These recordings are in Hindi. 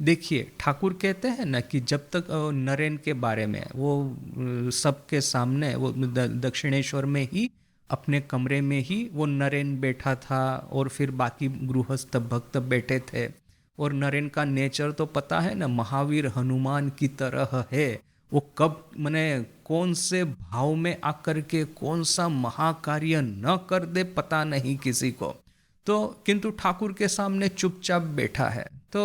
देखिए, ठाकुर कहते हैं ना कि जब तक नरेन के बारे में वो सबके सामने वो दक्षिणेश्वर में ही अपने कमरे में ही वो नरेन बैठा था और फिर बाकी गृहस्थ भक्त बैठे थे। और नरेन का नेचर तो पता है ना, महावीर हनुमान की तरह है। वो कब मने कौन से भाव में आकर के कौन सा महाकार्य न कर दे पता नहीं किसी को। तो किंतु ठाकुर के सामने चुपचाप बैठा है। तो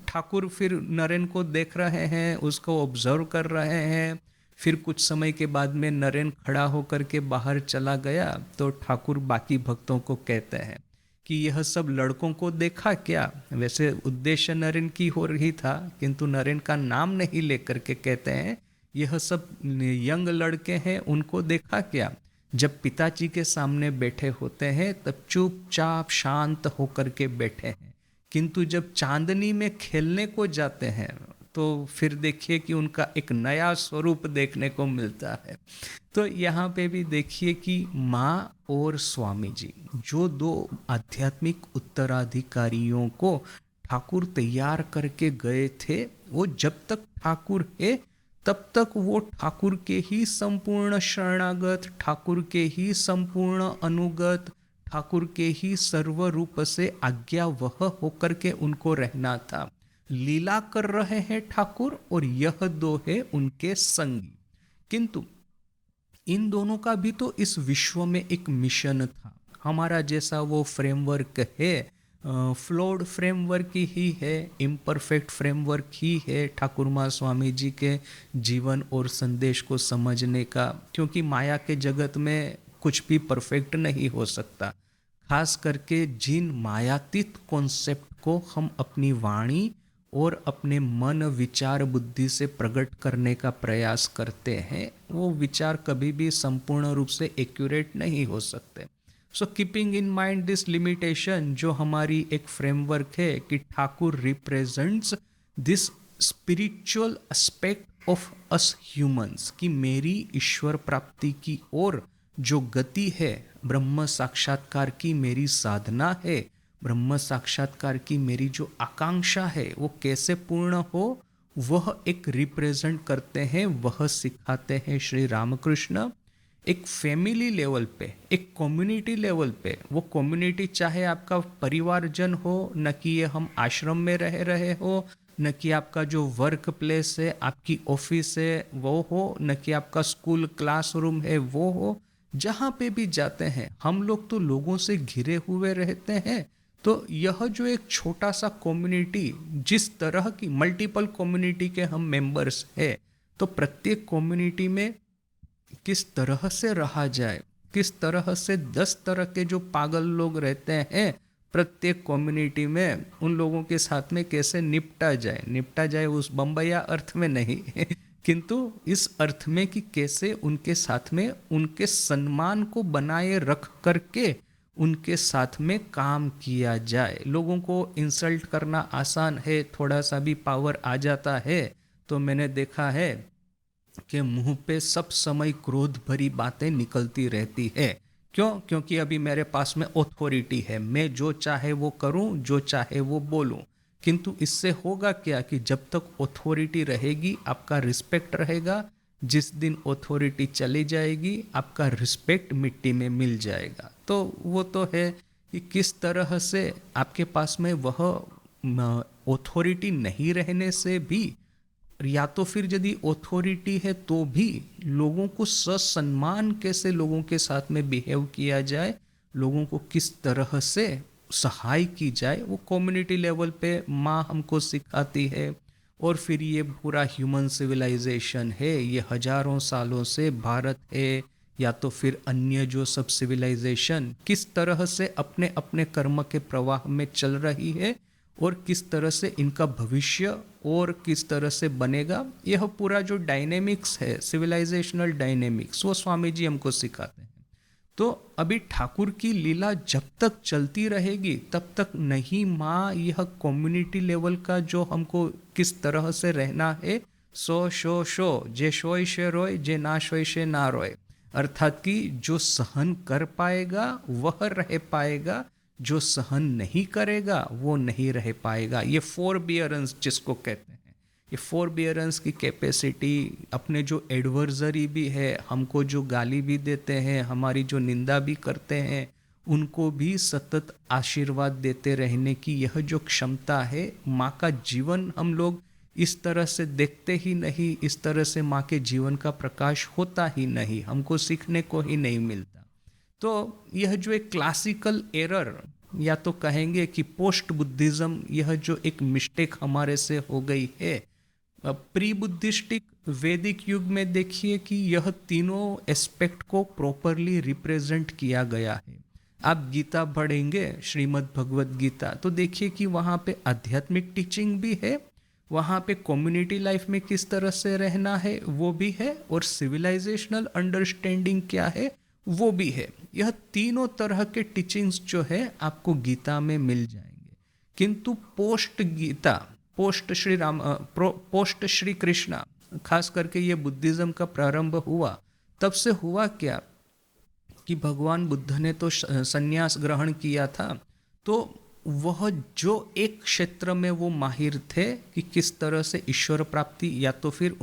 ठाकुर फिर नरेन को देख रहे हैं, उसको ऑब्जर्व कर रहे हैं। फिर कुछ समय के बाद में नरेन खड़ा होकर के बाहर चला गया। तो ठाकुर बाकी भक्तों को कहते हैं कि यह सब लड़कों को देखा क्या। वैसे उद्देश्य नरेन की हो रही था, किंतु नरेन का नाम नहीं लेकर के कहते हैं यह सब यंग लड़के हैं, उनको देखा क्या। जब पिताजी के सामने बैठे होते हैं तब चुपचाप शांत होकर के बैठे हैं, किंतु जब चांदनी में खेलने को जाते हैं तो फिर देखिए कि उनका एक नया स्वरूप देखने को मिलता है। तो यहाँ पे भी देखिए कि माँ और स्वामी जी, जो दो आध्यात्मिक उत्तराधिकारियों को ठाकुर तैयार करके गए थे, वो जब तक ठाकुर है तब तक वो ठाकुर के ही संपूर्ण शरणागत, ठाकुर के ही संपूर्ण अनुगत, ठाकुर के ही सर्व रूप से आज्ञावह होकर के उनको रहना था। लीला कर रहे हैं ठाकुर और यह दो है उनके संगी। किंतु इन दोनों का भी तो इस विश्व में एक मिशन था। हमारा जैसा वो फ्रेमवर्क है, फ्लॉड फ्रेमवर्क ही है, इम्परफेक्ट फ्रेमवर्क ही है ठाकुर माँ स्वामी जी के जीवन और संदेश को समझने का। क्योंकि माया के जगत में कुछ भी परफेक्ट नहीं हो सकता। खास करके जिन मायातीत कॉन्सेप्ट को हम अपनी वाणी और अपने मन विचार बुद्धि से प्रकट करने का प्रयास करते हैं, वो विचार कभी भी संपूर्ण रूप से एक्यूरेट नहीं हो सकते। So keeping in mind this limitation, जो हमारी एक फ्रेमवर्क है कि Thakur represents this spiritual aspect of us humans, कि मेरी ईश्वर प्राप्ति की ओर जो गति है, ब्रह्म साक्षात्कार की मेरी साधना है, ब्रह्म साक्षात्कार की मेरी जो आकांक्षा है वो कैसे पूर्ण हो, वह एक रिप्रेजेंट करते हैं, वह सिखाते हैं श्री रामकृष्ण। एक फैमिली लेवल पे, एक कम्युनिटी लेवल पे, वो कम्युनिटी चाहे आपका परिवारजन हो, न कि ये हम आश्रम में रह रहे हो, न कि आपका जो वर्क प्लेस है, आपकी ऑफिस है वो हो, न कि आपका स्कूल क्लासरूम है वो हो, जहाँ पे भी जाते हैं हम लोग तो लोगों से घिरे हुए रहते हैं। तो यह जो एक छोटा सा कम्युनिटी, जिस तरह की मल्टीपल कम्युनिटी के हम मेंबर्स हैं, तो प्रत्येक कम्युनिटी में किस तरह से रहा जाए, किस तरह से 10 तरह के जो पागल लोग रहते हैं प्रत्येक कम्युनिटी में, उन लोगों के साथ में कैसे निपटा जाए, निपटा जाए उस बम्बैया अर्थ में नहीं किंतु इस अर्थ में कि कैसे उनके साथ में उनके सम्मान को बनाए रख करके उनके साथ में काम किया जाए। लोगों को इंसल्ट करना आसान है, थोड़ा सा भी पावर आ जाता है तो मैंने देखा है कि मुंह पे सब समय क्रोध भरी बातें निकलती रहती है। क्यों? क्योंकि अभी मेरे पास में ऑथोरिटी है, मैं जो चाहे वो करूं, जो चाहे वो बोलूं। किंतु इससे होगा क्या कि जब तक ऑथोरिटी रहेगी आपका रिस्पेक्ट रहेगा, जिस दिन ऑथोरिटी चली जाएगी आपका रिस्पेक्ट मिट्टी में मिल जाएगा। तो वो तो है कि किस तरह से आपके पास में वह ऑथोरिटी नहीं रहने से भी, या तो फिर यदि ऑथोरिटी है तो भी लोगों को ससम्मान कैसे लोगों के साथ में बिहेव किया जाए, लोगों को किस तरह से सहाय की जाए, वो कम्युनिटी लेवल पे माँ हमको सिखाती है। और फिर ये पूरा ह्यूमन सिविलाइजेशन है, ये हजारों सालों से भारत है या तो फिर अन्य जो सब सिविलाइजेशन किस तरह से अपने अपने कर्म के प्रवाह में चल रही है और किस तरह से इनका भविष्य और किस तरह से बनेगा, यह पूरा जो डायनेमिक्स है, सिविलाइजेशनल डायनेमिक्स, वो स्वामी जी हमको सिखाते हैं। तो अभी ठाकुर की लीला जब तक चलती रहेगी तब तक नहीं माँ यह कम्युनिटी लेवल का जो हमको किस तरह से रहना है, सो शो शो जे शोय शे रोय, जे ना शोय शे ना रोय, अर्थात कि जो सहन कर पाएगा वह रह पाएगा, जो सहन नहीं करेगा वो नहीं रह पाएगा। ये फोरबियरेंस जिसको कहते हैं, ये फोरबियरेंस की कैपेसिटी, अपने जो एडवर्सरी भी है, हमको जो गाली भी देते हैं, हमारी जो निंदा भी करते हैं, उनको भी सतत आशीर्वाद देते रहने की यह जो क्षमता है, माँ का जीवन हम लोग इस तरह से देखते ही नहीं, इस तरह से माँ के जीवन का प्रकाश होता ही नहीं, हमको सीखने को ही नहीं मिलता। तो यह जो एक क्लासिकल एरर, या तो कहेंगे कि पोस्ट बुद्धिज्म, यह जो एक मिस्टेक हमारे से हो गई है। प्री बुद्धिस्टिक वैदिक युग में देखिए कि यह तीनों एस्पेक्ट को प्रॉपरली रिप्रेजेंट किया गया है। आप गीता पढ़ेंगे, श्रीमद् भगवत गीता, तो देखिए कि वहाँ पे आध्यात्मिक टीचिंग भी है, वहाँ पे कम्युनिटी लाइफ में किस तरह से रहना है वो भी है, और सिविलाइजेशनल अंडरस्टैंडिंग क्या है वो भी है। यह तीनों तरह के टीचिंग्स जो है आपको गीता में मिल जाएंगे। किंतु पोस्ट गीता, पोस्ट श्री कृष्णा, खास करके ये बुद्धिज्म का प्रारंभ हुआ, तब से हुआ क्या कि भगवान बुद्ध ने तो संन्यास ग्रहण किया था, तो वह जो एक क्षेत्र में वो माहिर थे कि किस तरह से ईश्वर प्राप्ति, या तो फिर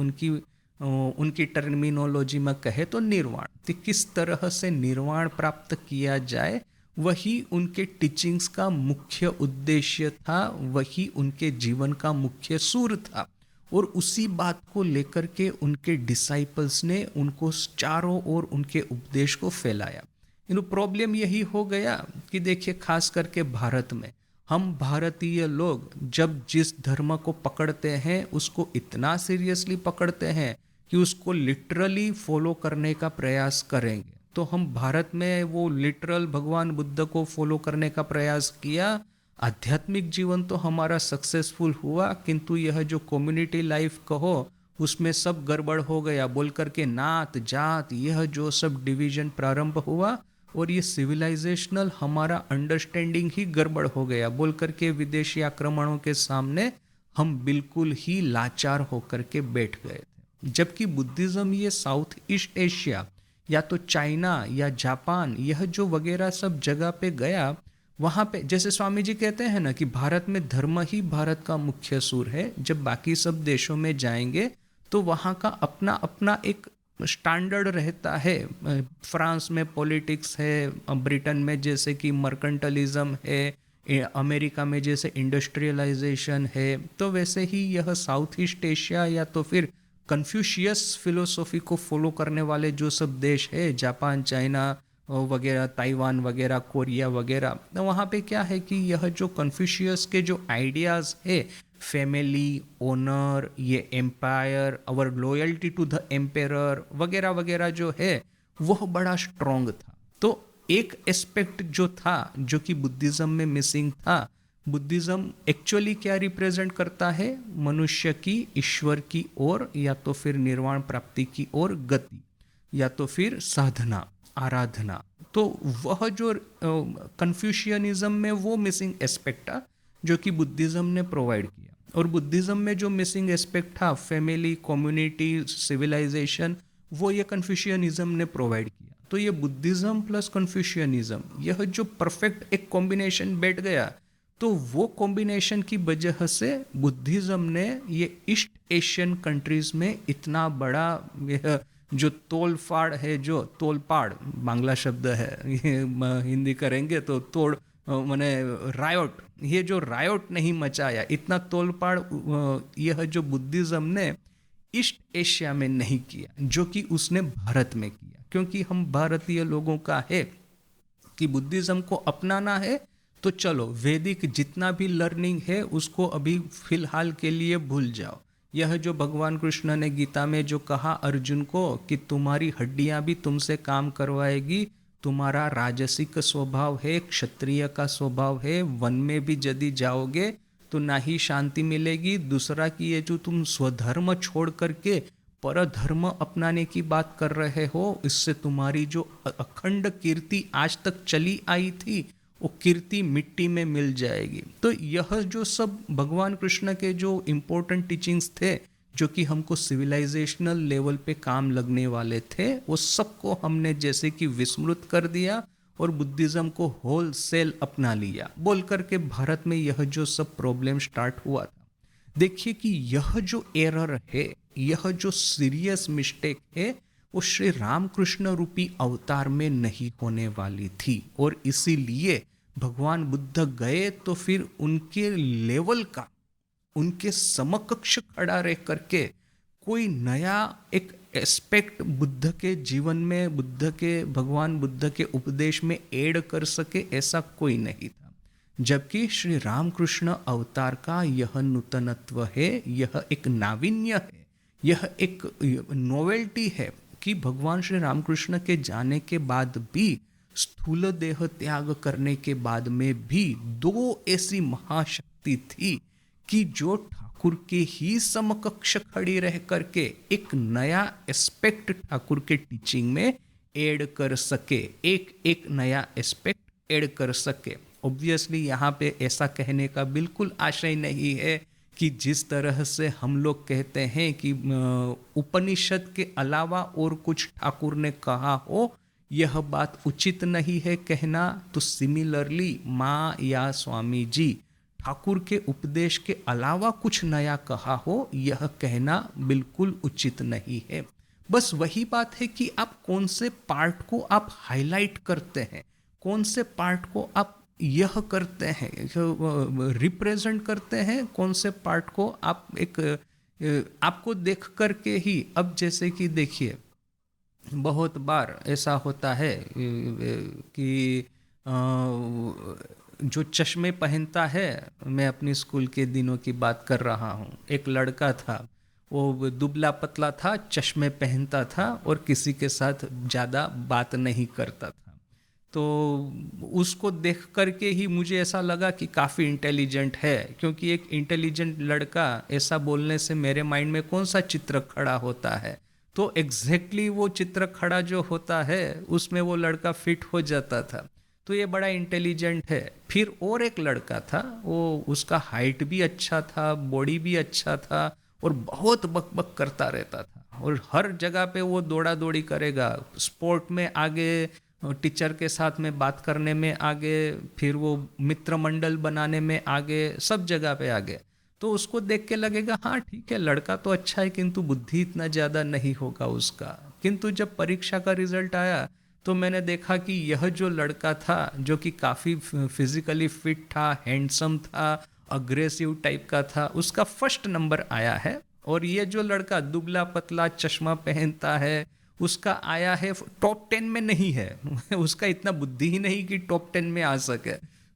उनकी टर्मिनोलॉजी में कहे तो निर्वाण, तो किस तरह से निर्वाण प्राप्त किया जाए, वही उनके टीचिंग्स का मुख्य उद्देश्य था, वही उनके जीवन का मुख्य सूर था। और उसी बात को लेकर के उनके डिसाइपल्स ने उनको चारों ओर उनके उपदेश को फैलाया। प्रॉब्लम यही हो गया कि देखिए, खास करके भारत में, हम भारतीय लोग जब जिस धर्म को पकड़ते हैं उसको इतना सीरियसली पकड़ते हैं कि उसको लिटरली फॉलो करने का प्रयास करेंगे। तो हम भारत में वो लिटरल भगवान बुद्ध को फॉलो करने का प्रयास किया, आध्यात्मिक जीवन तो हमारा सक्सेसफुल हुआ, किंतु यह जो कम्युनिटी लाइफ कहो उसमें सब गड़बड़ हो गया, बोल करके नात जात यह जो सब डिवीजन प्रारंभ हुआ, और ये सिविलाइजेशनल हमारा अंडरस्टैंडिंग ही गड़बड़ हो गया, बोल करके विदेशी आक्रमणों के सामने हम बिल्कुल ही लाचार होकर के बैठ गए थे। जबकि बुद्धिज्म ये साउथ ईस्ट एशिया, या तो चाइना या जापान, यह जो वगैरह सब जगह पे गया, वहाँ पे जैसे स्वामी जी कहते हैं ना कि भारत में धर्म ही भारत का मुख्य सूर है। जब बाकी सब देशों में जाएंगे तो वहाँ का अपना अपना एक स्टैंडर्ड रहता है। फ्रांस में पॉलिटिक्स है, ब्रिटेन में जैसे कि मर्केंटलिज्म है, अमेरिका में जैसे इंडस्ट्रियलाइजेशन है, तो वैसे ही यह साउथ ईस्ट एशिया या तो फिर कन्फ्यूशियस फिलोसॉफी को फॉलो करने वाले जो सब देश है, जापान, चाइना वगैरह, ताइवान वगैरह, कोरिया वगैरह, तो वहाँ पे क्या है कि यह जो कन्फ्यूशियस के जो आइडियाज़ है, फैमिली, ओनर, ये empire, our loyalty to the emperor वगैरह वगैरह जो है, वह बड़ा स्ट्रॉन्ग था। तो एक एस्पेक्ट जो था जो कि बुद्धिज्म में मिसिंग था, बुद्धिज्म एक्चुअली क्या रिप्रेजेंट करता है, मनुष्य की ईश्वर की ओर या तो फिर निर्वाण प्राप्ति की ओर गति, या तो फिर साधना, आराधना। तो वह जो कन्फ्यूशियनिज्म में वो मिसिंग एस्पेक्ट था जो कि बुद्धिज्म ने प्रोवाइड किया, और बुद्धिज्म में जो मिसिंग एस्पेक्ट था, फैमिली, कम्युनिटी, सिविलाइजेशन, वो ये कन्फ्यूशियनिज्म ने प्रोवाइड किया। तो ये बुद्धिज्म प्लस कन्फ्यूशियनिज्म, यह जो परफेक्ट एक कॉम्बिनेशन बैठ गया, तो वो कॉम्बिनेशन की वजह से बुद्धिज्म ने ये ईस्ट एशियन कंट्रीज में इतना बड़ा यह जो तोलफाड़ है, जो तोलपाड़ बांग्ला शब्द है, ये हिंदी करेंगे तो तोड़ माने रायोट, ये जो रायोट नहीं मचाया, इतना तोलपाड़ यह जो बुद्धिज्म ने ईस्ट एशिया में नहीं किया जो कि उसने भारत में किया। क्योंकि हम भारतीय लोगों का है कि बुद्धिज्म को अपनाना है तो चलो वैदिक जितना भी लर्निंग है उसको अभी फिलहाल के लिए भूल जाओ। यह जो भगवान कृष्ण ने गीता में जो कहा अर्जुन को कि तुम्हारी हड्डियां भी तुमसे काम करवाएगी, तुम्हारा राजसिक स्वभाव है, क्षत्रिय का स्वभाव है, वन में भी यदि जाओगे तो ना ही शांति मिलेगी, दूसरा कि ये जो तुम स्वधर्म छोड़ करके परधर्म अपनाने की बात कर रहे हो, इससे तुम्हारी जो अखंड कीर्ति आज तक चली आई थी वो कीर्ति मिट्टी में मिल जाएगी। तो यह जो सब भगवान कृष्ण के जो इम्पोर्टेंट टीचिंग्स थे जो कि हमको सिविलाइजेशनल लेवल पे काम लगने वाले थे, वो सबको हमने जैसे कि विस्मृत कर दिया और बुद्धिज्म को होल सेल अपना लिया, बोल करके भारत में यह जो सब प्रॉब्लम स्टार्ट हुआ था। देखिए कि यह जो एरर है, यह जो सीरियस मिस्टेक है, वो श्री रामकृष्ण रूपी अवतार में नहीं होने वाली थी। और इसीलिए भगवान बुद्ध गए तो फिर उनके लेवल का, उनके समकक्ष खड़ा रह करके कोई नया एक एस्पेक्ट बुद्ध के जीवन में, बुद्ध के, भगवान बुद्ध के उपदेश में ऐड कर सके, ऐसा कोई नहीं था। जबकि श्री रामकृष्ण अवतार का यह नूतनत्व है, यह एक नाविन्य है, यह एक नोवेल्टी है कि भगवान श्री रामकृष्ण के जाने के बाद भी, स्थूल देह त्याग करने के बाद में भी, दो ऐसी महाशक्ति थी कि जो ठाकुर के ही समकक्ष खड़ी रह करके एक नया एस्पेक्ट ठाकुर के टीचिंग में ऐड कर सके, एक एक नया एस्पेक्ट ऐड कर सके। ऑब्वियसली यहाँ पे ऐसा कहने का बिल्कुल आशय नहीं है कि जिस तरह से हम लोग कहते हैं कि उपनिषद के अलावा और कुछ ठाकुर ने कहा हो, यह बात उचित नहीं है कहना। तो सिमिलरली माँ या स्वामी जी ठाकुर के उपदेश के अलावा कुछ नया कहा हो, यह कहना बिल्कुल उचित नहीं है। बस वही बात है कि आप कौन से पार्ट को आप हाईलाइट करते हैं, कौन से पार्ट को आप यह करते हैं, रिप्रेजेंट करते हैं, कौन से पार्ट को आप एक आपको देख करके ही। अब जैसे कि देखिए, बहुत बार ऐसा होता है कि जो चश्मे पहनता है, मैं अपनी स्कूल के दिनों की बात कर रहा हूँ, एक लड़का था, वो दुबला पतला था, चश्मे पहनता था और किसी के साथ ज़्यादा बात नहीं करता था। तो उसको देख करके ही मुझे ऐसा लगा कि काफ़ी इंटेलिजेंट है, क्योंकि एक इंटेलिजेंट लड़का ऐसा बोलने से मेरे माइंड में कौन सा चित्र खड़ा होता है। तो एग्जैक्टली वो चित्र खड़ा जो होता है उसमें वो लड़का फिट हो जाता था। तो ये बड़ा इंटेलिजेंट है। फिर और एक लड़का था, वो उसका हाइट भी अच्छा था, बॉडी भी अच्छा था और बहुत बकबक करता रहता था और हर जगह पे वो दौड़ा दौड़ी करेगा, स्पोर्ट में आगे, टीचर के साथ में बात करने में आगे, फिर वो मित्र मंडल बनाने में आगे, सब जगह पे आगे। तो उसको देख के लगेगा हाँ ठीक है, लड़का तो अच्छा है किंतु बुद्धि इतना ज़्यादा नहीं होगा उसका। किंतु जब परीक्षा का रिजल्ट आया तो मैंने देखा कि यह जो लड़का था, जो कि काफ़ी फिजिकली फिट था, हैंडसम था, अग्रेसिव टाइप का था, उसका फर्स्ट नंबर आया है। और ये जो लड़का दुबला पतला चश्मा पहनता है, उसका आया है टॉप 10 में नहीं है उसका इतना बुद्धि ही नहीं कि टॉप 10 में आ सके।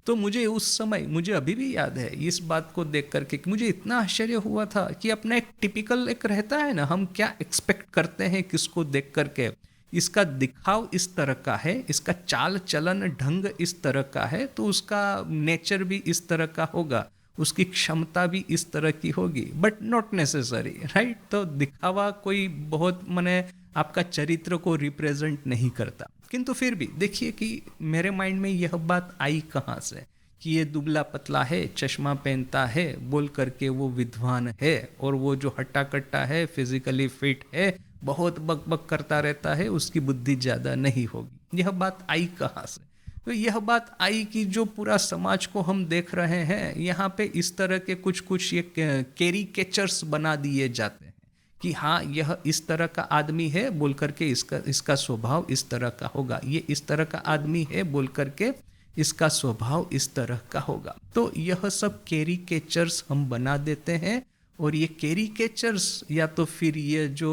तो मुझे उस समय, मुझे अभी भी याद है इस बात को देख करके कि मुझे इतना आश्चर्य हुआ था कि अपना एक टिपिकल एक रहता है ना, हम क्या एक्सपेक्ट करते हैं किसको देख करके, इसका दिखाव इस तरह का है, इसका चाल चलन ढंग इस तरह का है, तो उसका नेचर भी इस तरह का होगा, उसकी क्षमता भी इस तरह की होगी, बट नॉट नेसेसरी, राइट। तो दिखावा कोई बहुत माने आपका चरित्र को रिप्रेजेंट नहीं करता। किंतु फिर भी देखिए कि मेरे माइंड में यह बात आई कहाँ से कि ये दुबला पतला है, चश्मा पहनता है, बोल करके वो विद्वान है, और वो जो हट्टा कट्टा है, फिजिकली फिट है, बहुत बकबक करता रहता है, उसकी बुद्धि ज़्यादा नहीं होगी। यह बात आई कहाँ से? तो यह बात आई कि जो पूरा समाज को हम देख रहे हैं, यहाँ पे इस तरह के कुछ कुछ ये कैरिकेचर्स बना दिए जाते हैं कि हाँ यह इस तरह का आदमी है, बोल करके इसका स्वभाव इस तरह का होगा, ये इस तरह का आदमी है, बोल करके इसका स्वभाव इस तरह का होगा। तो यह सब कैरिकेचर्स हम बना देते हैं, और ये कैरिकेचर्स या तो फिर ये जो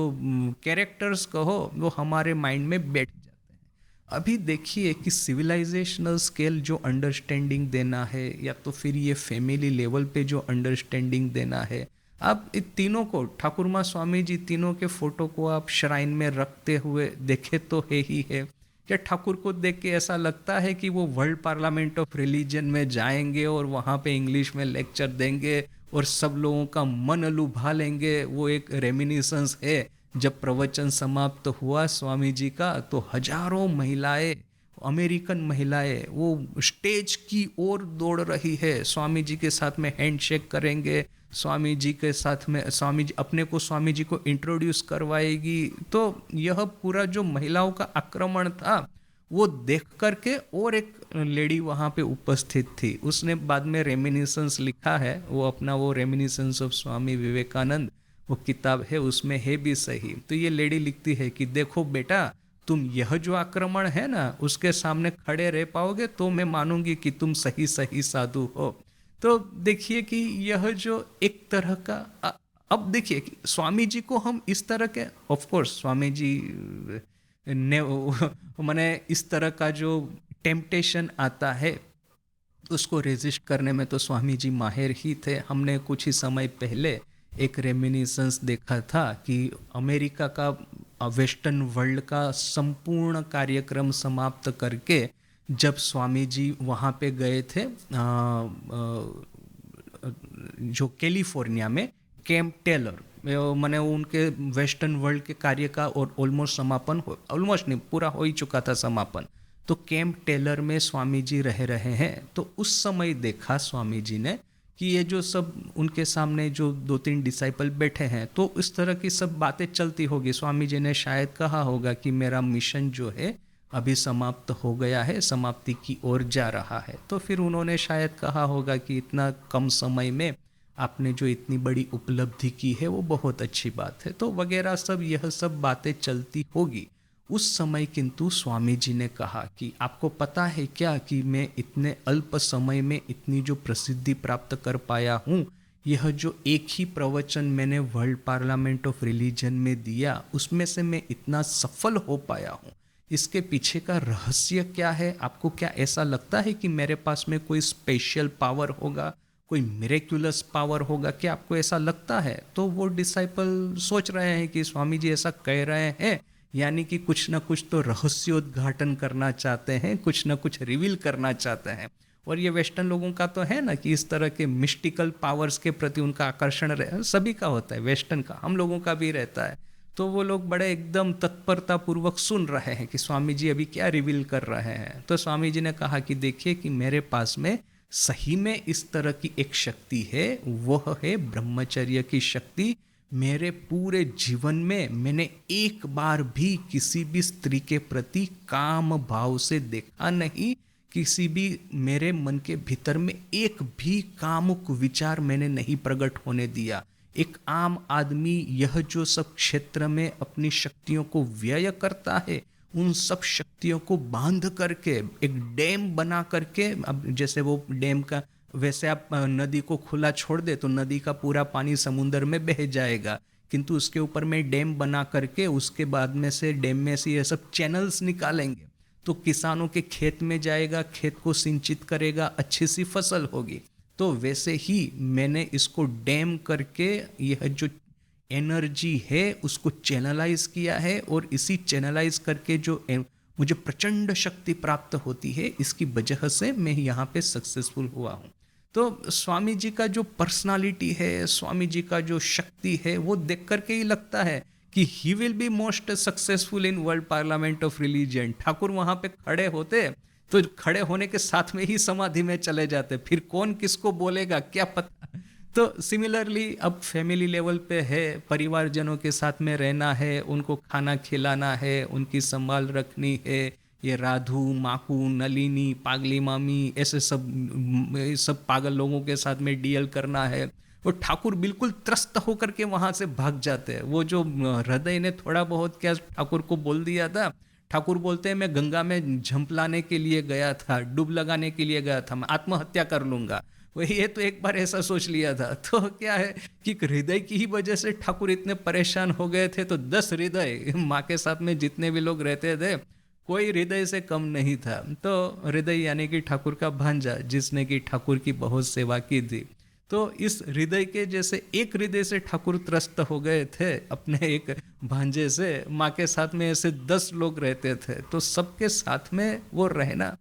कैरेक्टर्स कहो, वो हमारे माइंड में बैठ जाते हैं। अभी देखिए कि सिविलाइजेशनल स्केल जो अंडरस्टैंडिंग देना है, या तो फिर ये फैमिली लेवल पे जो अंडरस्टैंडिंग देना है, आप इन तीनों को, ठाकुर माँ स्वामी जी तीनों के फोटो को आप श्राइन में रखते हुए देखे तो है ही है। क्या ठाकुर को देख के ऐसा लगता है कि वो वर्ल्ड पार्लियामेंट ऑफ रिलीजन में जाएंगे और वहाँ पे इंग्लिश में लेक्चर देंगे और सब लोगों का मन लुभा लेंगे? वो एक रेमिनिसेंस है, जब प्रवचन समाप्त हुआ स्वामी जी का तो हजारों महिलाएं, अमेरिकन महिलाएं वो स्टेज की ओर दौड़ रही है, स्वामी जी के साथ में हैंडशेक करेंगे, स्वामी जी के साथ में स्वामी जी अपने को स्वामी जी को इंट्रोड्यूस करवाएगी। तो यह पूरा जो महिलाओं का आक्रमण था, वो देख करके और एक लेडी वहाँ पे उपस्थित थी, उसने बाद में रेमिनिसेंस लिखा है, वो अपना वो रेमिनिसेंस ऑफ स्वामी विवेकानंद वो किताब है, उसमें है भी सही। तो ये लेडी लिखती है कि देखो बेटा, तुम यह जो आक्रमण है ना उसके सामने खड़े रह पाओगे तो मैं मानूंगी कि तुम सही सही साधु हो। तो देखिए कि यह जो एक तरह का अब देखिए कि स्वामी जी को हम इस तरह के, ऑफ कोर्स स्वामी जी ने मैंने इस तरह का जो टेम्पटेशन आता है उसको रेजिस्ट करने में तो स्वामी जी माहिर ही थे। हमने कुछ ही समय पहले एक रेमिनिसेंस देखा था कि अमेरिका का वेस्टर्न वर्ल्ड का संपूर्ण कार्यक्रम समाप्त करके जब स्वामी जी वहाँ पे गए थे जो कैलिफोर्निया में कैंप टेलर, मैंने उनके वेस्टर्न वर्ल्ड के कार्य का और ऑलमोस्ट समापन हो, ऑलमोस्ट नहीं पूरा हो ही चुका था समापन, तो कैंप टेलर में स्वामी जी रह रहे हैं। तो उस समय देखा स्वामी जी ने कि ये जो सब उनके सामने जो 2-3 डिसाइपल बैठे हैं तो इस तरह की सब बातें चलती होगी। स्वामी जी ने शायद कहा होगा कि मेरा मिशन जो है अभी समाप्त हो गया है, समाप्ति की ओर जा रहा है। तो फिर उन्होंने शायद कहा होगा कि इतना कम समय में आपने जो इतनी बड़ी उपलब्धि की है वो बहुत अच्छी बात है, तो वगैरह सब यह सब बातें चलती होगी। उस समय किंतु स्वामी जी ने कहा कि आपको पता है क्या कि मैं इतने अल्प समय में इतनी जो प्रसिद्धि प्राप्त कर पाया हूँ, यह जो एक ही प्रवचन मैंने वर्ल्ड पार्लियामेंट ऑफ रिलीजन में दिया उसमें से मैं इतना सफल हो पाया हूँ, इसके पीछे का रहस्य क्या है? आपको क्या ऐसा लगता है कि मेरे पास में कोई स्पेशल पावर होगा, कोई मिरेक्युलस पावर होगा, क्या आपको ऐसा लगता है? तो वो डिसाइपल सोच रहे हैं कि स्वामी जी ऐसा कह रहे हैं यानी कि कुछ ना कुछ तो रहस्योद्घाटन करना चाहते हैं, कुछ ना कुछ रिवील करना चाहते हैं। और ये वेस्टर्न लोगों का तो है ना कि इस तरह के मिस्टिकल पावर्स के प्रति उनका आकर्षण सभी का होता है, वेस्टर्न का, हम लोगों का भी रहता है। तो वो लोग बड़े एकदम तत्परता पूर्वक सुन रहे हैं कि स्वामी जी अभी क्या रिवील कर रहे हैं। तो स्वामी जी ने कहा कि देखिए कि मेरे पास में सही में इस तरह की एक शक्ति है, वह है ब्रह्मचर्य की शक्ति। मेरे पूरे जीवन में मैंने एक बार भी किसी भी स्त्री के प्रति काम भाव से देखा नहीं, किसी भी मेरे मन के भीतर में एक भी कामुक विचार मैंने नहीं प्रकट होने दिया। एक आम आदमी यह जो सब क्षेत्र में अपनी शक्तियों को व्यय करता है, उन सब शक्तियों को बांध करके एक डैम बना करके, अब जैसे वो डैम का वैसे आप नदी को खुला छोड़ दे तो नदी का पूरा पानी समुद्र में बह जाएगा, किंतु उसके ऊपर में डैम बना करके उसके बाद में से डैम में से ये सब चैनल्स निकालेंगे तो किसानों के खेत में जाएगा, खेत को सिंचित करेगा, अच्छी सी फसल होगी। तो वैसे ही मैंने इसको डैम करके यह जो एनर्जी है उसको चैनलाइज किया है, और इसी चैनलाइज करके जो मुझे प्रचंड शक्ति प्राप्त होती है, इसकी वजह से मैं यहाँ पे सक्सेसफुल हुआ हूँ। तो स्वामी जी का जो पर्सनालिटी है, स्वामी जी का जो शक्ति है, वो देख करके ही लगता है कि he will be most successful in world parliament of religion. Thakur वहाँ पे खड़े होते तो खड़े होने के साथ में ही समाधि में चले जाते, फिर कौन किसको बोलेगा क्या पता। तो सिमिलरली अब फैमिली लेवल पे है, परिवारजनों के साथ में रहना है, उनको खाना खिलाना है, उनकी संभाल रखनी है, ये राधू, माकू, नलिनी, पागली मामी, ऐसे सब पागल लोगों के साथ में डील करना है। वो ठाकुर बिल्कुल त्रस्त होकर के वहाँ से भाग जाते हैं। वो जो हृदय ने थोड़ा बहुत क्या ठाकुर को बोल दिया था, ठाकुर बोलते हैं मैं गंगा में झंपलाने के लिए गया था, डूब लगाने के लिए गया था, मैं आत्महत्या कर लूँगा। वही ये तो एक बार ऐसा सोच लिया था। तो क्या है कि हृदय की ही वजह से ठाकुर इतने परेशान हो गए थे। तो 10 हृदय माँ के साथ में जितने भी लोग रहते थे, कोई हृदय से कम नहीं था। तो हृदय यानी कि ठाकुर का भांजा, जिसने कि ठाकुर की बहुत सेवा की थी। तो इस हृदय के जैसे एक हृदय से ठाकुर त्रस्त हो गए थे अपने एक भांजे से। माँ के साथ में ऐसे 10 लोग रहते थे, तो सबके साथ में वो रहना।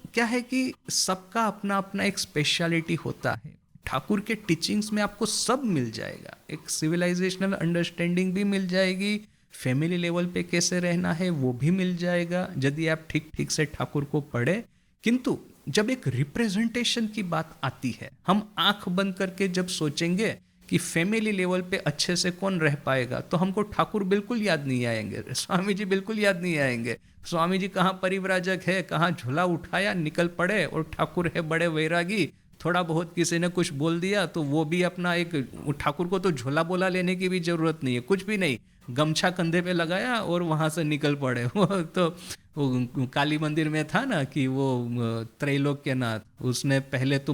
क्या है कि सबका अपना अपना एक स्पेशलिटी होता है। ठाकुर के टीचिंग्स में आपको सब मिल जाएगा, एक सिविलाइजेशनल अंडरस्टैंडिंग भी मिल जाएगी, फैमिली लेवल पे कैसे रहना है वो भी मिल जाएगा यदि आप ठीक ठीक से ठाकुर को पढ़े। किंतु जब एक रिप्रेजेंटेशन की बात आती है, हम आंख बंद करके जब सोचेंगे कि फैमिली लेवल पे अच्छे से कौन रह पाएगा, तो हमको ठाकुर बिल्कुल याद नहीं आएंगे, स्वामी जी बिल्कुल याद नहीं आएंगे। स्वामी जी कहाँ परिव्राजक है, कहाँ झोला उठाया निकल पड़े, और ठाकुर है बड़े वैरागी, थोड़ा बहुत किसी ने कुछ बोल दिया तो वो भी अपना एक, ठाकुर को तो झोला बोला लेने की भी जरूरत नहीं है, कुछ भी नहीं, गमछा कंधे पे लगाया और वहां से निकल पड़े। वो तो वो काली मंदिर में था ना कि वो त्रैलोक्यनाथ, उसने पहले तो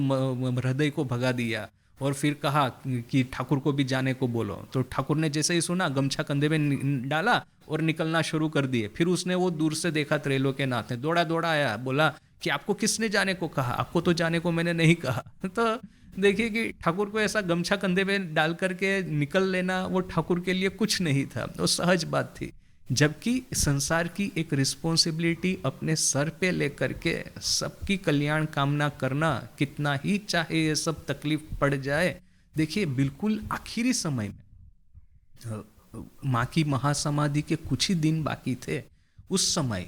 हृदय को भगा दिया और फिर कहा कि ठाकुर को भी जाने को बोलो, तो ठाकुर ने जैसे ही सुना गमछा कंधे में डाला और निकलना शुरू कर दिए। फिर उसने वो दूर से देखा, त्रैलोक्यनाथ ने दौड़ा दौड़ा आया, बोला कि आपको किसने जाने को कहा, आपको तो जाने को मैंने नहीं कहा। तो देखिए कि ठाकुर को ऐसा गमछा कंधे पे डाल करके निकल लेना वो ठाकुर के लिए कुछ नहीं था, वो सहज बात थी। जबकि संसार की एक रिस्पॉन्सिबिलिटी अपने सर पे लेकर के सबकी कल्याण कामना करना, कितना ही चाहे ये सब तकलीफ पड़ जाए, देखिए बिल्कुल आखिरी समय में माँ की महासमाधि के कुछ ही दिन बाकी थे, उस समय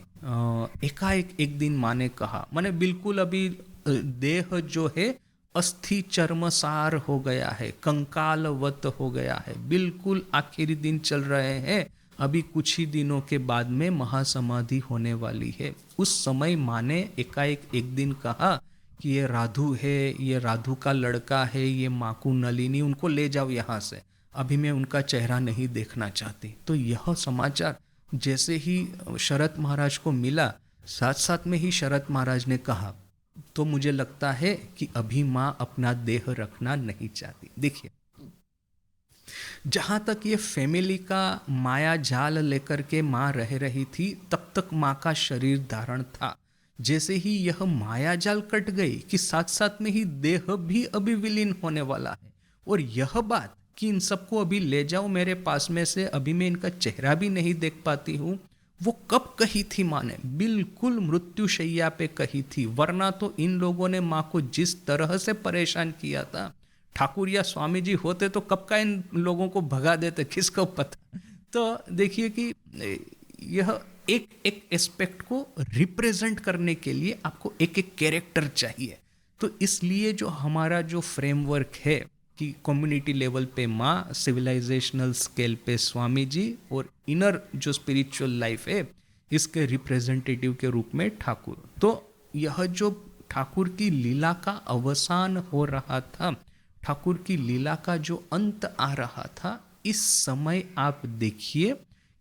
एकाएक एक दिन माँ ने कहा, मैंने बिल्कुल अभी देह जो है अस्थि चर्मसार हो गया है, कंकालवत हो गया है, बिल्कुल आखिरी दिन चल रहे हैं, अभी कुछ ही दिनों के बाद में महासमाधि होने वाली है। उस समय माँ ने एकाएक एक दिन कहा कि ये राधु है, ये राधु का लड़का है, ये माकू नलिनी, उनको ले जाओ यहाँ से, अभी मैं उनका चेहरा नहीं देखना चाहती। तो यह समाचार जैसे ही शरत महाराज को मिला, साथ साथ में ही शरत महाराज ने कहा, तो मुझे लगता है कि अभी माँ अपना देह रखना नहीं चाहती। देखिए, जहां तक ये फैमिली का माया जाल लेकर के माँ रह रही थी, तब तक माँ का शरीर धारण था। जैसे ही यह माया जाल कट गई कि साथ साथ में ही देह भी अभी विलीन होने वाला है, और यह बात कि इन सबको अभी ले जाओ मेरे पास में से, अभी मैं इनका चेहरा भी नहीं देख पाती हूँ, वो कब कही थी माँ ने? बिल्कुल मृत्युशैया पे कही थी। वरना तो इन लोगों ने माँ को जिस तरह से परेशान किया था, ठाकुर या स्वामी जी होते तो कब का इन लोगों को भगा देते, किसको पता। तो देखिए कि यह एक एक एस्पेक्ट को रिप्रेजेंट करने के लिए आपको एक एक कैरेक्टर चाहिए। तो इसलिए जो हमारा जो फ्रेमवर्क है कि कम्युनिटी लेवल पे माँ, सिविलाइजेशनल स्केल पे स्वामी जी, और इनर जो स्पिरिचुअल लाइफ है इसके रिप्रेजेंटेटिव के रूप में ठाकुर। तो यह जो ठाकुर की लीला का अवसान हो रहा था, ठाकुर की लीला का जो अंत आ रहा था, इस समय आप देखिए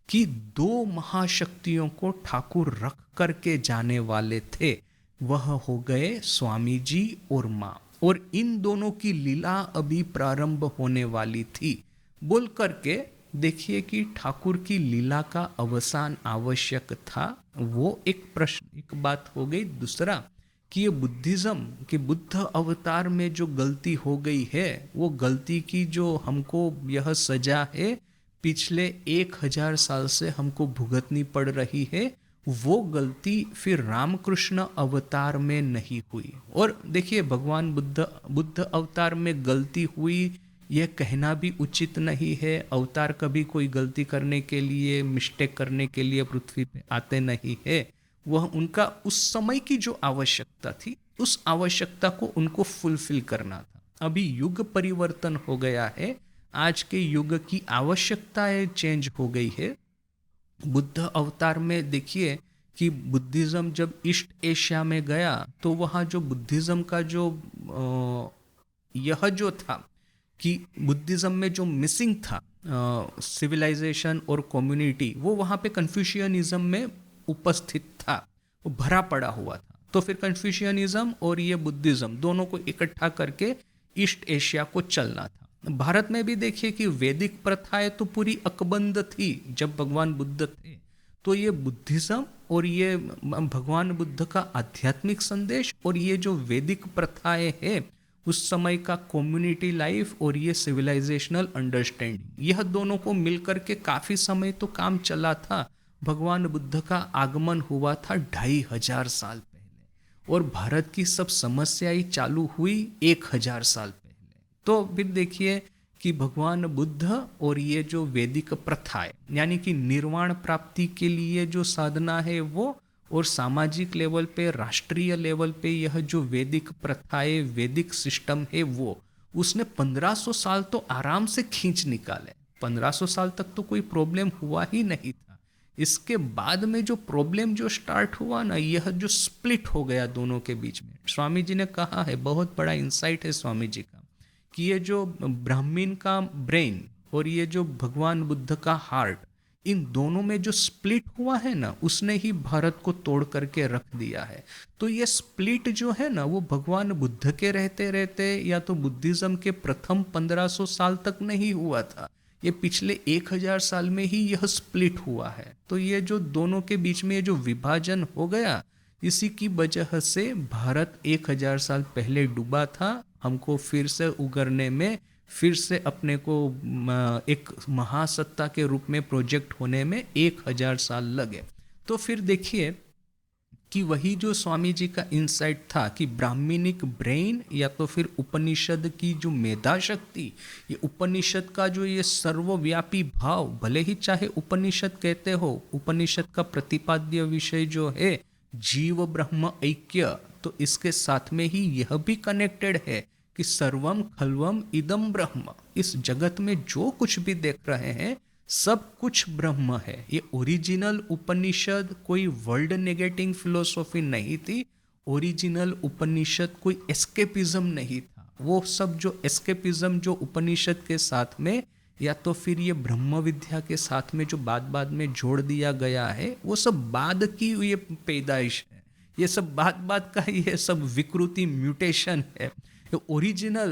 कि दो महाशक्तियों को ठाकुर रख करके जाने वाले थे, वह हो गए स्वामी जी और माँ, और इन दोनों की लीला अभी प्रारंभ होने वाली थी। बोल करके देखिए कि ठाकुर की लीला का अवसान आवश्यक था, वो एक प्रश्न, एक बात हो गई। दूसरा कि ये बुद्धिज्म कि बुद्ध अवतार में जो गलती हो गई है, वो गलती की जो हमको यह सजा है पिछले 1000 साल से हमको भुगतनी पड़ रही है, वो गलती फिर रामकृष्ण अवतार में नहीं हुई। और देखिए भगवान बुद्ध अवतार में गलती हुई यह कहना भी उचित नहीं है। अवतार कभी कोई गलती करने के लिए, मिस्टेक करने के लिए पृथ्वी पे आते नहीं है। वह उनका उस समय की जो आवश्यकता थी, उस आवश्यकता को उनको फुलफिल करना था। अभी युग परिवर्तन हो गया है, आज के युग की आवश्यकताएं चेंज हो गई है। बुद्ध अवतार में देखिए कि बुद्धिज्म जब ईस्ट एशिया में गया तो वहाँ जो बुद्धिज्म का जो यह जो था कि बुद्धिज्म में जो मिसिंग था सिविलाइजेशन और कम्युनिटी, वो वहाँ पे कन्फ्यूशियनिज्म में उपस्थित था, वो भरा पड़ा हुआ था। तो फिर कन्फ्यूशियनिज्म और ये बुद्धिज्म दोनों को इकट्ठा करके ईस्ट एशिया को चलना था। भारत में भी देखिए कि वैदिक प्रथाएं तो पूरी अकबंद थी जब भगवान बुद्ध थे। तो ये बुद्धिज्म और ये भगवान बुद्ध का आध्यात्मिक संदेश और ये जो वैदिक प्रथाएं है उस समय का कम्युनिटी लाइफ और ये सिविलाइजेशनल अंडरस्टैंडिंग, यह दोनों को मिलकर के काफी समय तो काम चला था। भगवान बुद्ध का आगमन हुआ था 2500 साल पहले, और भारत की सब समस्याएं चालू हुई 1000 साल पहले। तो फिर देखिए कि भगवान बुद्ध और ये जो वैदिक प्रथाएं, यानी कि निर्वाण प्राप्ति के लिए जो साधना है वो, और सामाजिक लेवल पे, राष्ट्रीय लेवल पे यह जो वैदिक प्रथाएं, वैदिक सिस्टम है वो, उसने 1500 साल तो आराम से खींच निकाले। 1500 साल तक तो कोई प्रॉब्लम हुआ ही नहीं था। इसके बाद में जो प्रॉब्लम जो स्टार्ट हुआ ना, यह जो स्प्लिट हो गया दोनों के बीच में। स्वामी जी ने कहा है, बहुत बड़ा इंसाइट है स्वामी जी का, कि ये जो ब्राह्मीण का ब्रेन और ये जो भगवान बुद्ध का हार्ट, इन दोनों में जो स्प्लिट हुआ है ना, उसने ही भारत को तोड़ करके रख दिया है। तो ये स्प्लिट जो है ना, वो भगवान बुद्ध के रहते रहते या तो बुद्धिज्म के प्रथम 1500 साल तक नहीं हुआ था, ये पिछले 1000 साल में ही यह स्प्लिट हुआ है। तो ये जो दोनों के बीच में ये जो विभाजन हो गया, इसी की वजह से भारत 1000 साल पहले डूबा था। हमको फिर से उगरने में, फिर से अपने को एक महासत्ता के रूप में प्रोजेक्ट होने में 1000 साल लगे। तो फिर देखिए कि वही जो स्वामी जी का इंसाइट था कि ब्राह्मणिक ब्रेन या तो फिर उपनिषद की जो मेधा शक्ति, ये उपनिषद का जो ये सर्वव्यापी भाव, भले ही चाहे उपनिषद कहते हो, उपनिषद का प्रतिपाद्य विषय जो है जीव ब्रह्म ऐक्य, तो इसके साथ में ही यह भी कनेक्टेड है कि सर्वम खल्वम इदम ब्रह्म। इस जगत में जो कुछ भी देख रहे हैं सब कुछ ब्रह्म है। ये ओरिजिनल उपनिषद कोई वर्ल्ड नेगेटिंग फिलोसॉफी नहीं थी। ओरिजिनल उपनिषद कोई एस्केपिज्म नहीं था। वो सब जो एस्केपिज्म जो उपनिषद के साथ में या तो फिर ये ब्रह्म विद्या के साथ में जो बाद में जोड़ दिया गया है, वो सब बाद की ये पैदाइश है। ये सब बाद का ये सब विकृति म्यूटेशन है। ओरिजिनल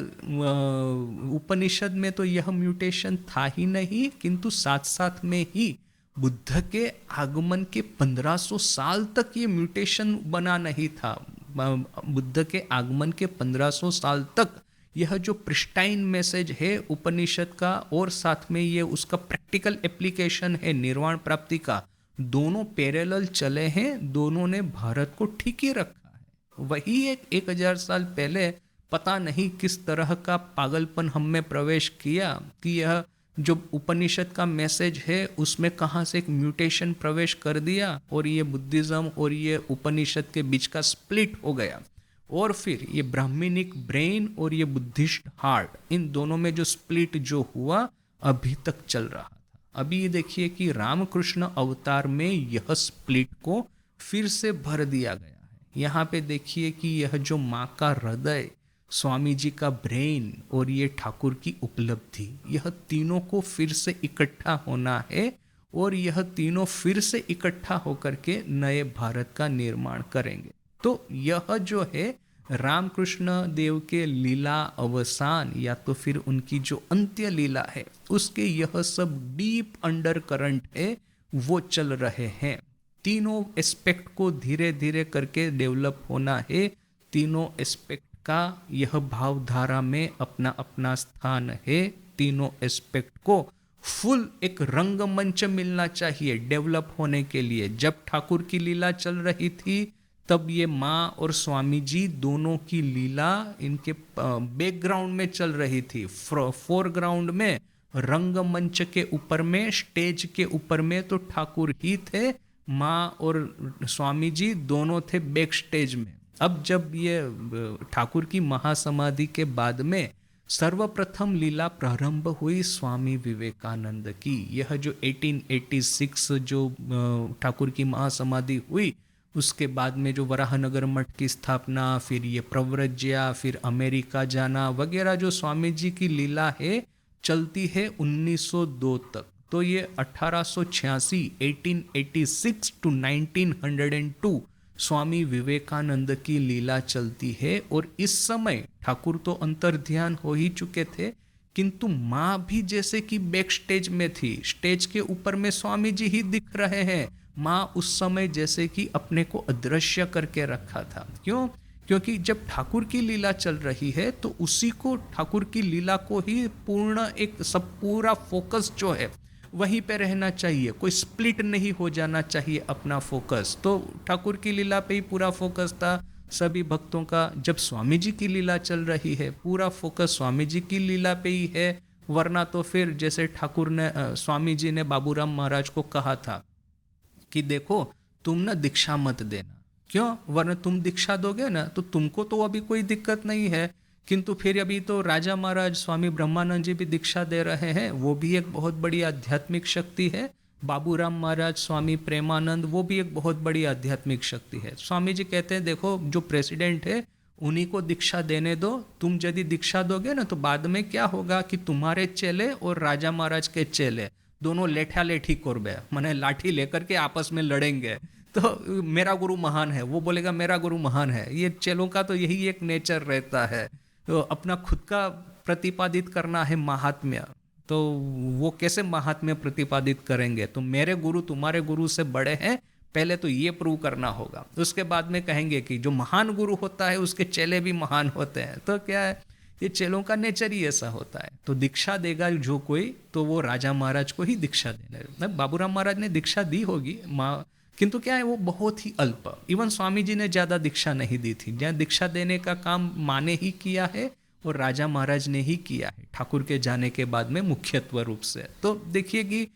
उपनिषद में तो यह म्यूटेशन था ही नहीं, किंतु साथ साथ में ही बुद्ध के आगमन के 1500 साल तक ये म्यूटेशन बना नहीं था। बुद्ध के आगमन के 1500 साल तक यह जो प्रिस्टाइन मैसेज है उपनिषद का, और साथ में ये उसका प्रैक्टिकल एप्लीकेशन है निर्वाण प्राप्ति का, दोनों पैरेलल चले हैं। दोनों ने भारत को ठीक ही रखा है। वही 1000 साल पहले पता नहीं किस तरह का पागलपन हम में प्रवेश किया कि यह जो उपनिषद का मैसेज है उसमें कहाँ से एक म्यूटेशन प्रवेश कर दिया, और ये बुद्धिज्म और ये उपनिषद के बीच का स्प्लिट हो गया। और फिर ये ब्राह्मणिक ब्रेन और ये बुद्धिस्ट हार्ट, इन दोनों में जो स्प्लिट जो हुआ अभी तक चल रहा था। अभी ये देखिए कि रामकृष्ण अवतार में यह स्प्लिट को फिर से भर दिया गया है। यहाँ पे देखिए कि यह जो माँ का हृदय, स्वामी जी का ब्रेन और ये ठाकुर की उपलब्धि, यह तीनों को फिर से इकट्ठा होना है, और यह तीनों फिर से इकट्ठा होकर के नए भारत का निर्माण करेंगे। तो यह जो है रामकृष्ण देव के लीला अवसान या तो फिर उनकी जो अंत्य लीला है, उसके यह सब डीप अंडर करंट है, वो चल रहे हैं। तीनों एस्पेक्ट को धीरे धीरे करके डेवलप होना है। तीनों एस्पेक्ट का यह भावधारा में अपना अपना स्थान है। तीनों एस्पेक्ट को फुल एक रंगमंच मिलना चाहिए डेवलप होने के लिए। जब ठाकुर की लीला चल रही थी तब ये माँ और स्वामी जी दोनों की लीला इनके बैकग्राउंड में चल रही थी। फोरग्राउंड में, रंगमंच के ऊपर में, स्टेज के ऊपर में तो ठाकुर ही थे, माँ और स्वामी जी दोनों थे बैक स्टेज में। अब जब ये ठाकुर की महासमाधि के बाद में सर्वप्रथम लीला प्रारंभ हुई स्वामी विवेकानंद की। यह जो 1886 जो ठाकुर की महासमाधि हुई, उसके बाद में जो वराहनगर मठ की स्थापना, फिर ये प्रव्रज्या, फिर अमेरिका जाना वगैरह, जो स्वामी जी की लीला है चलती है 1902 तक। तो ये 1886 1886 टू 1902 स्वामी विवेकानंद की लीला चलती है। और इस समय ठाकुर तो अंतर्ध्यान हो ही चुके थे, किंतु माँ भी जैसे कि बैक स्टेज में थी। स्टेज के ऊपर में स्वामी जी ही दिख रहे हैं, माँ उस समय जैसे कि अपने को अदृश्य करके रखा था। क्यों? क्योंकि जब ठाकुर की लीला चल रही है तो उसी को, ठाकुर की लीला को ही पूर्ण एक सब पूरा फोकस जो है वहीं पे रहना चाहिए। कोई स्प्लिट नहीं हो जाना चाहिए अपना फोकस। तो ठाकुर की लीला पे ही पूरा फोकस था सभी भक्तों का। जब स्वामी जी की लीला चल रही है पूरा फोकस स्वामी जी की लीला पे ही है। वरना तो फिर जैसे ठाकुर ने, स्वामी जी ने बाबूराम महाराज को कहा था कि देखो तुम ना दीक्षा मत देना, क्यों? वरना तुम दीक्षा दोगे ना तो तुमको तो अभी कोई दिक्कत नहीं है, किंतु फिर अभी तो राजा महाराज स्वामी ब्रह्मानंद जी भी दीक्षा दे रहे हैं, वो भी एक बहुत बड़ी आध्यात्मिक शक्ति है। बाबूराम महाराज, स्वामी प्रेमानंद, वो भी एक बहुत बड़ी आध्यात्मिक शक्ति है। स्वामी जी कहते हैं देखो जो प्रेसिडेंट है उन्हीं को दीक्षा देने दो, तुम यदि दीक्षा दोगे ना तो बाद में क्या होगा कि तुम्हारे चेले और राजा महाराज के चेले दोनों लेठा लेठी करबे, माने लाठी लेकर के आपस में लड़ेंगे। तो मेरा गुरु महान है, वो बोलेगा मेरा गुरु महान है। ये चेलों का तो यही एक नेचर रहता है, तो अपना खुद का प्रतिपादित करना है महात्म्य। तो वो कैसे महात्म्य प्रतिपादित करेंगे? तो मेरे गुरु तुम्हारे गुरु से बड़े हैं, पहले तो ये प्रूव करना होगा, उसके बाद में कहेंगे कि जो महान गुरु होता है उसके चेले भी महान होते हैं। तो क्या है, ये चेलों का नेचर ही ऐसा होता है। तो दीक्षा देगा जो कोई, तो वो राजा महाराज को ही दीक्षा देना। बाबूराम महाराज ने दीक्षा दी होगी माँ, किंतु क्या है वो बहुत ही अल्प। इवन स्वामी जी ने ज़्यादा दीक्षा नहीं दी थी। जहाँ दीक्षा देने का काम माँ ने ही किया है और राजा महाराज ने ही किया है ठाकुर के जाने के बाद में मुख्यत्व रूप से। तो देखिए कि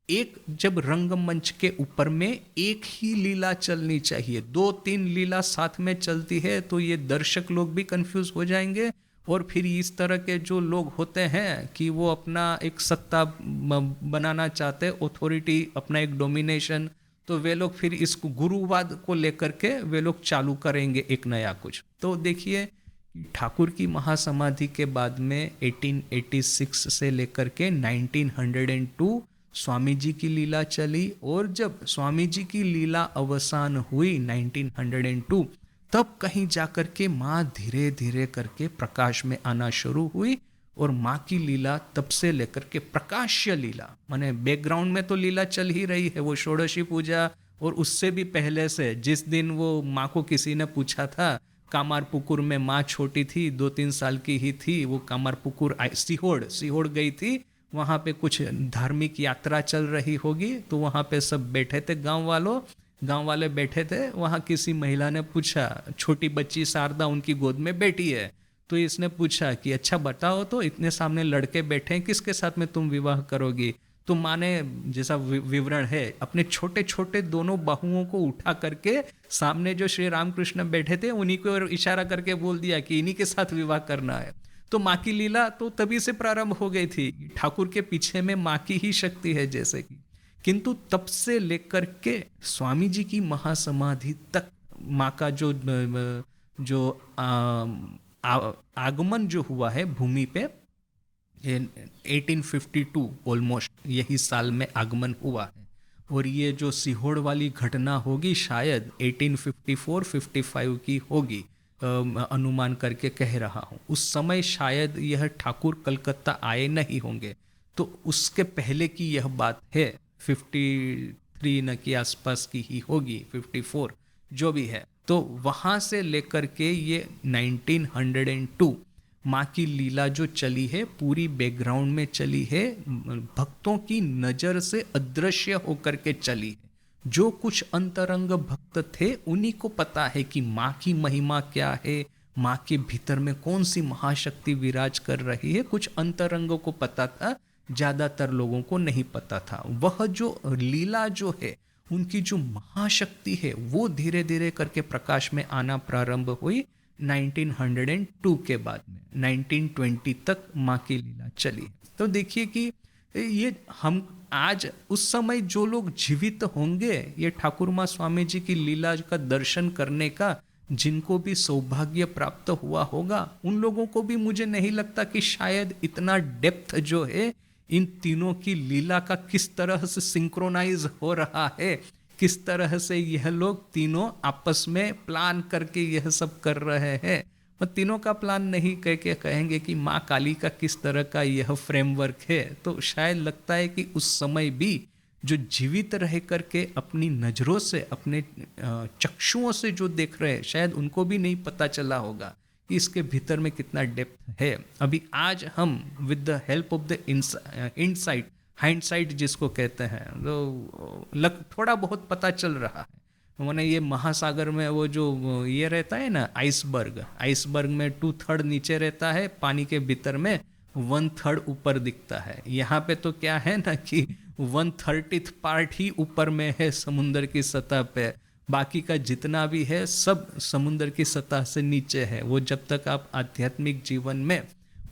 एक जब रंगमंच के ऊपर में एक ही लीला चलनी चाहिए, 2-3 लीला साथ में चलती है तो ये दर्शक लोग भी कंफ्यूज हो जाएंगे। और फिर इस तरह के जो लोग होते हैं कि वो अपना एक सत्ता बनाना चाहते, अथॉरिटी, अपना एक डोमिनेशन, तो वे लोग फिर इसको गुरुवाद को लेकर के वे लोग चालू करेंगे एक नया कुछ। तो देखिए ठाकुर की महासमाधि के बाद में 1886 से लेकर के 1902 स्वामी जी की लीला चली, और जब स्वामी जी की लीला अवसान हुई 1902, तब कहीं जाकर के माँ धीरे धीरे करके प्रकाश में आना शुरू हुई। और माँ की लीला तब से लेकर के प्रकाश्य लीला, माने बैकग्राउंड में तो लीला चल ही रही है, वो षोडशी पूजा, और उससे भी पहले से जिस दिन वो माँ को किसी ने पूछा था, कामारपुकुर में माँ छोटी थी, 2-3 साल की ही थी, वो कामारपुकुर सिहोड़ गई थी, वहाँ पे कुछ धार्मिक यात्रा चल रही होगी, तो वहाँ पे सब बैठे थे, गांव वाले बैठे थे। वहाँ किसी महिला ने पूछा, छोटी बच्ची शारदा उनकी गोद में बैठी है, तो इसने पूछा कि अच्छा बताओ तो, इतने सामने लड़के बैठे हैं, किसके साथ में तुम विवाह करोगी? तो माँ ने जैसा विवरण है अपने छोटे छोटे दोनों बाहुओं को उठा करके सामने जो श्री रामकृष्ण बैठे थे उन्हीं को इशारा करके बोल दिया कि इन्हीं के साथ विवाह करना है। तो माँ की लीला तो तभी से प्रारंभ हो गई थी। ठाकुर के पीछे में माँ की ही शक्ति है जैसे कि, किंतु तब से लेकर के स्वामी जी की महासमाधि तक माँ का जो आगमन जो हुआ है भूमि पे, 1852 ऑलमोस्ट यही साल में आगमन हुआ है। और ये जो सीहोड़ वाली घटना होगी शायद 1854-55 की होगी, अनुमान करके कह रहा हूँ। उस समय शायद यह ठाकुर कलकत्ता आए नहीं होंगे, तो उसके पहले की यह बात है, 53 न के आसपास की ही होगी, 54 जो भी है। तो वहाँ से लेकर के ये 1902 माँ की लीला जो चली है पूरी बैकग्राउंड में चली है, भक्तों की नज़र से अदृश्य होकर के चली है। जो कुछ अंतरंग भक्त थे उन्हीं को पता है कि माँ की महिमा क्या है, माँ के भीतर में कौन सी महाशक्ति विराज कर रही है। कुछ अंतरंगों को पता था, ज़्यादातर लोगों को नहीं पता था। वह जो लीला जो है, उनकी जो महाशक्ति है, वो धीरे धीरे करके प्रकाश में आना प्रारंभ हुई 1902 के बाद में 1920 तक माँ की लीला चली। तो देखिए कि ये हम आज उस समय जो लोग जीवित होंगे, ये ठाकुर माँ स्वामी जी की लीला का दर्शन करने का जिनको भी सौभाग्य प्राप्त हुआ होगा, उन लोगों को भी मुझे नहीं लगता कि शायद इतना डेप्थ जो है इन तीनों की लीला का किस तरह से सिंक्रोनाइज हो रहा है, किस तरह से यह लोग तीनों आपस में प्लान करके यह सब कर रहे हैं। मैं तीनों का प्लान नहीं कह के कहेंगे कि माँ काली का किस तरह का यह फ्रेमवर्क है। तो शायद लगता है कि उस समय भी जो जीवित रह करके अपनी नज़रों से, अपने चक्षुओं से जो देख रहे हैं, शायद उनको भी नहीं पता चला होगा कि इसके भीतर में कितना डेप्थ है। अभी आज हम with the help of the insight, hindsight जिसको कहते हैं, तो थोड़ा बहुत पता चल रहा है। मैंने ये महासागर में वो जो ये रहता है ना आइसबर्ग में 2/3 नीचे रहता है, पानी के भीतर में 1/3 ऊपर दिखता है। यहाँ पे तो क्या है ना कि 1/30 पार्ट ही ऊपर में है समुंदर की सतह पे, बाकी का जितना भी है सब समुंदर की सतह से नीचे है। वो जब तक आप आध्यात्मिक जीवन में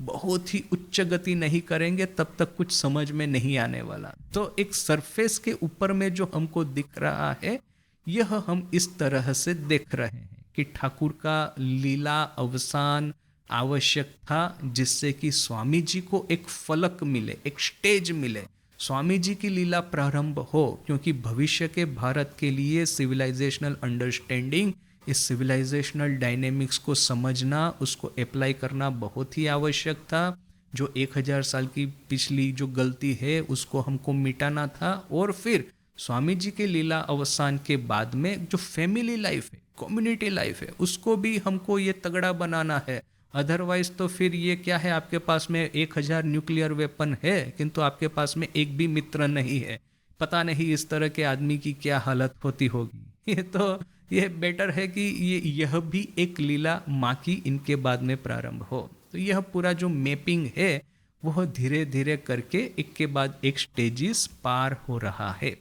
बहुत ही उच्च गति नहीं करेंगे तब तक कुछ समझ में नहीं आने वाला। तो एक सरफेस के ऊपर में जो हमको दिख रहा है, यह हम इस तरह से देख रहे हैं कि ठाकुर का लीला अवसान आवश्यक था, जिससे कि स्वामी जी को एक फलक मिले, एक स्टेज मिले, स्वामी जी की लीला प्रारंभ हो। क्योंकि भविष्य के भारत के लिए सिविलाइजेशनल अंडरस्टैंडिंग, इस सिविलाइजेशनल डायनेमिक्स को समझना, उसको अप्लाई करना बहुत ही आवश्यक था। जो 1000 साल की पिछली जो गलती है उसको हमको मिटाना था, और फिर स्वामी जी के लीला अवसान के बाद में जो फैमिली लाइफ है, कम्युनिटी लाइफ है, उसको भी हमको ये तगड़ा बनाना है। अदरवाइज तो फिर ये क्या है, आपके पास में 1000 न्यूक्लियर वेपन है किंतु आपके पास में एक भी मित्र नहीं है। पता नहीं इस तरह के आदमी की क्या हालत होती होगी। ये बेटर है कि यह भी एक लीला माँ की इनके बाद में प्रारंभ हो। तो यह पूरा जो मैपिंग है वह धीरे धीरे करके एक के बाद एक स्टेजेस पार हो रहा है।